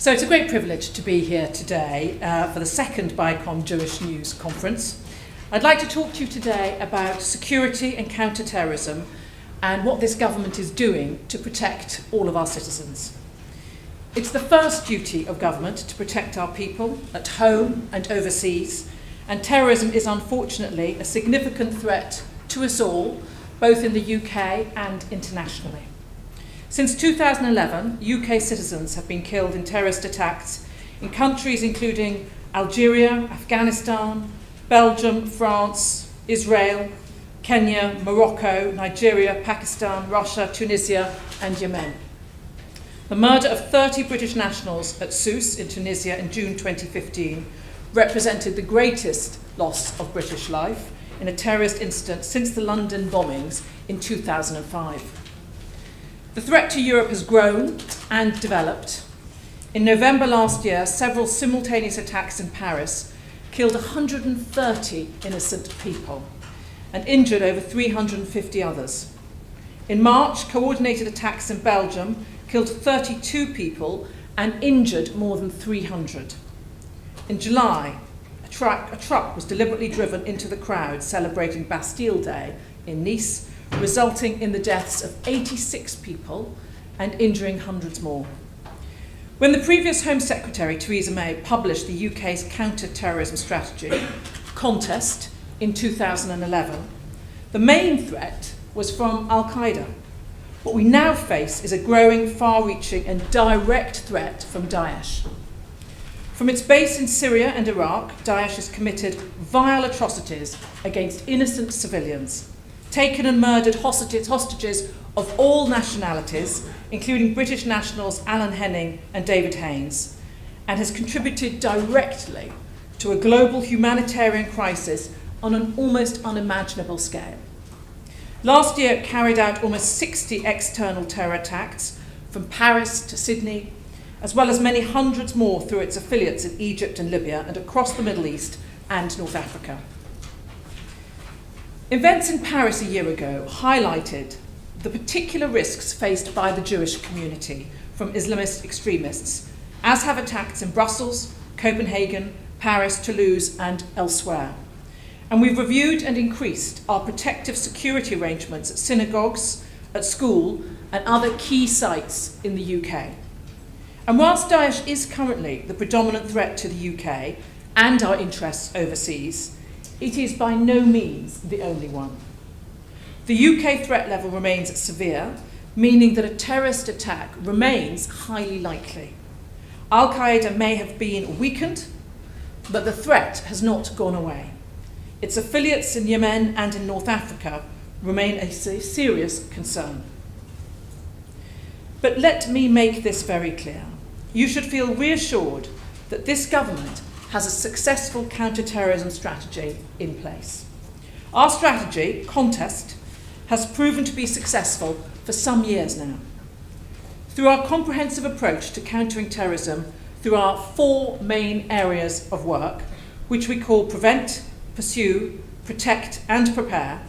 So it's a great privilege to be here today for the second BICOM Jewish News Conference. I'd like to talk to you today about security and counterterrorism and what this government is doing to protect all of our citizens. It's the first duty of government to protect our people at home and overseas, and terrorism is unfortunately a significant threat to us all, both in the UK and internationally. Since 2011, UK citizens have been killed in terrorist attacks in countries including Algeria, Afghanistan, Belgium, France, Israel, Kenya, Morocco, Nigeria, Pakistan, Russia, Tunisia, and Yemen. The murder of 30 British nationals at Sousse in Tunisia in June 2015 represented the greatest loss of British life in a terrorist incident since the London bombings in 2005. The threat to Europe has grown and developed. In November last year, several simultaneous attacks in Paris killed 130 innocent people and injured over 350 others. In March, coordinated attacks in Belgium killed 32 people and injured more than 300. In July, a truck was deliberately driven into the crowd celebrating Bastille Day in Nice, resulting in the deaths of 86 people and injuring hundreds more. When the previous Home Secretary, Theresa May, published the UK's counter-terrorism strategy, Contest, in 2011, the main threat was from Al-Qaeda. What we now face is a growing, far-reaching and direct threat from Daesh. From its base in Syria and Iraq, Daesh has committed vile atrocities against innocent civilians, taken and murdered hostages of all nationalities, including British nationals Alan Henning and David Haines, and has contributed directly to a global humanitarian crisis on an almost unimaginable scale. Last year, it carried out almost 60 external terror attacks from Paris to Sydney, as well as many hundreds more through its affiliates in Egypt and Libya and across the Middle East and North Africa. Events in Paris a year ago highlighted the particular risks faced by the Jewish community from Islamist extremists, as have attacks in Brussels, Copenhagen, Paris, Toulouse, and elsewhere. And we've reviewed and increased our protective security arrangements at synagogues, at school, and other key sites in the UK. And whilst Daesh is currently the predominant threat to the UK and our interests overseas, it is by no means the only one. The UK threat level remains severe, meaning that a terrorist attack remains highly likely. Al-Qaeda may have been weakened, but the threat has not gone away. Its affiliates in Yemen and in North Africa remain a serious concern. But let me make this very clear. You should feel reassured that this government has a successful counter-terrorism strategy in place. Our strategy, Contest, has proven to be successful for some years now. Through our comprehensive approach to countering terrorism through our four main areas of work, which we call Prevent, Pursue, Protect and Prepare,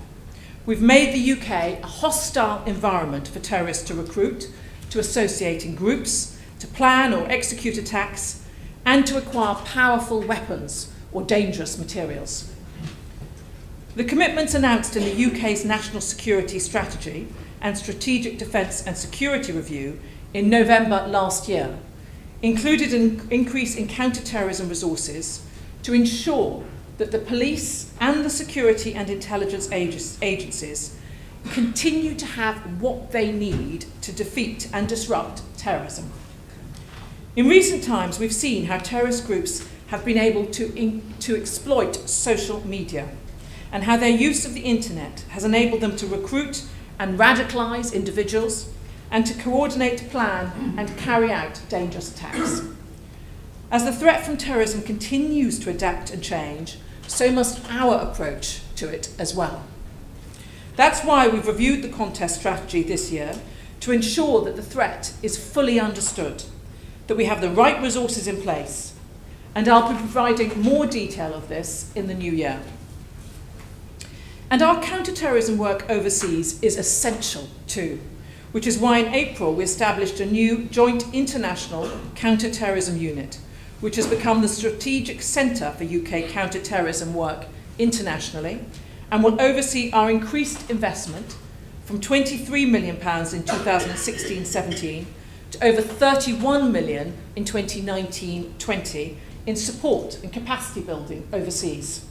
we've made the UK a hostile environment for terrorists to recruit, to associate in groups, to plan or execute attacks, and to acquire powerful weapons or dangerous materials. The commitments announced in the UK's National Security Strategy and Strategic Defence and Security Review in November last year included an increase in counter-terrorism resources to ensure that the police and the security and intelligence agencies continue to have what they need to defeat and disrupt terrorism. In recent times, we've seen how terrorist groups have been able to exploit social media and how their use of the internet has enabled them to recruit and radicalise individuals and to coordinate, plan and carry out dangerous attacks. As the threat from terrorism continues to adapt and change, so must our approach to it as well. That's why we've reviewed the Contest strategy this year to ensure that the threat is fully understood, that we have the right resources in place, and I'll be providing more detail of this in the new year. And our counter-terrorism work overseas is essential too. which is why in April we established a new joint international counterterrorism unit, which has become the strategic centre for UK counterterrorism work internationally and will oversee our increased investment from £23 million in 2016-17 to over £31 million in 2019-20 in support and capacity building overseas.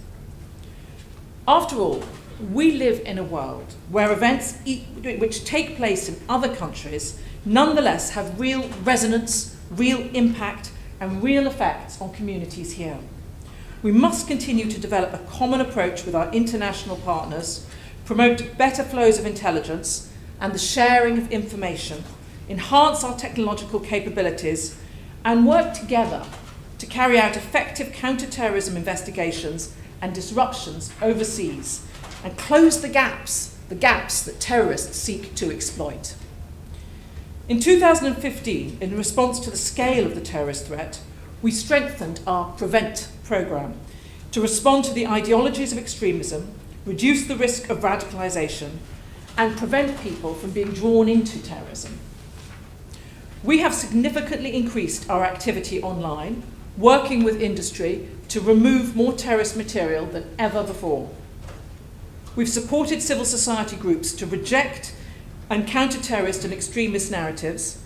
After all, we live in a world where events which take place in other countries nonetheless have real resonance, real impact, and real effects on communities here. We must continue to develop a common approach with our international partners, promote better flows of intelligence and the sharing of information, enhance our technological capabilities, and work together to carry out effective counter-terrorism investigations and disruptions overseas and close the gaps that terrorists seek to exploit. In 2015, in response to the scale of the terrorist threat, we strengthened our PREVENT programme to respond to the ideologies of extremism, reduce the risk of radicalisation, and prevent people from being drawn into terrorism. We have significantly increased our activity online, working with industry to remove more terrorist material than ever before. We've supported civil society groups to reject and counter terrorist and extremist narratives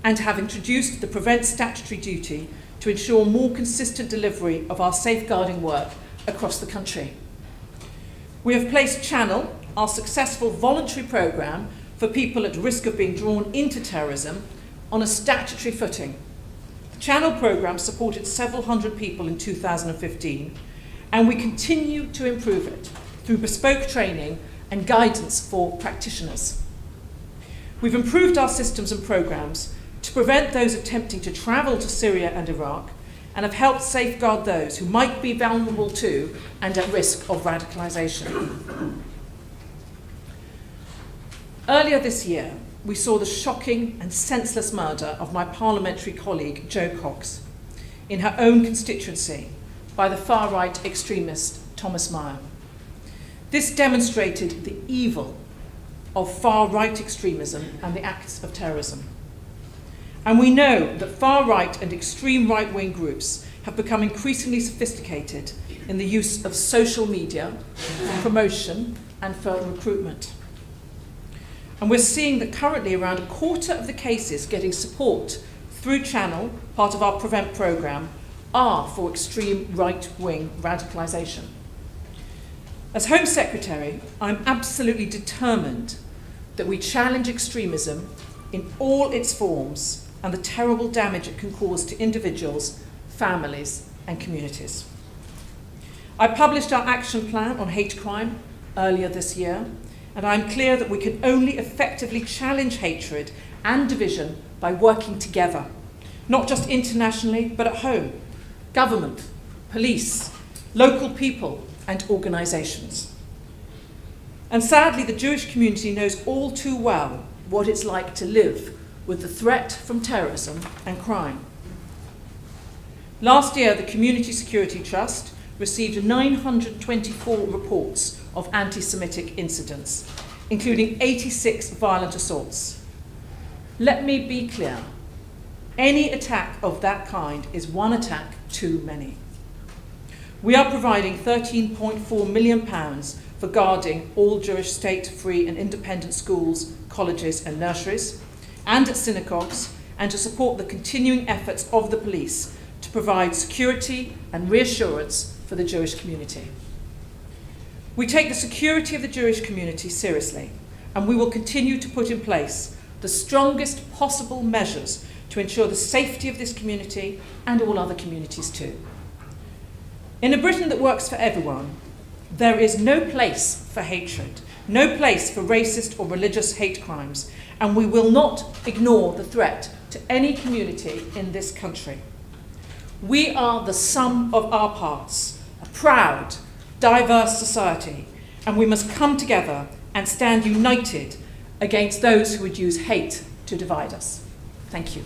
and have introduced the PREVENT statutory duty to ensure more consistent delivery of our safeguarding work across the country. We have placed Channel, our successful voluntary programme for people at risk of being drawn into terrorism, on a statutory footing. The Channel programme supported several hundred people in 2015, and we continue to improve it through bespoke training and guidance for practitioners. We've improved our systems and programmes to prevent those attempting to travel to Syria and Iraq, and have helped safeguard those who might be vulnerable to and at risk of radicalisation. Earlier this year, we saw the shocking and senseless murder of my parliamentary colleague Jo Cox in her own constituency by the far-right extremist Thomas Meyer. This demonstrated the evil of far-right extremism and the acts of terrorism. And we know that far-right and extreme right-wing groups have become increasingly sophisticated in the use of social media for promotion and for recruitment. And we're seeing that currently around a quarter of the cases getting support through Channel, part of our PREVENT programme, are for extreme right-wing radicalisation. As Home Secretary, I'm absolutely determined that we challenge extremism in all its forms and the terrible damage it can cause to individuals, families, and communities. I published our action plan on hate crime earlier this year, and I'm clear that we can only effectively challenge hatred and division by working together, not just internationally, but at home, government, police, local people, and organisations. And sadly, the Jewish community knows all too well what it's like to live with the threat from terrorism and crime. Last year, the Community Security Trust received 924 reports of anti-Semitic incidents, including 86 violent assaults. Let me be clear, any attack of that kind is one attack too many. We are providing £13.4 million for guarding all Jewish state, free and independent schools, colleges and nurseries, and at synagogues, and to support the continuing efforts of the police to provide security and reassurance for the Jewish community. We take the security of the Jewish community seriously, and we will continue to put in place the strongest possible measures to ensure the safety of this community and all other communities too. In a Britain that works for everyone, there is no place for hatred, no place for racist or religious hate crimes, and we will not ignore the threat to any community in this country. We are the sum of our parts, a proud, diverse society, and we must come together and stand united against those who would use hate to divide us. Thank you.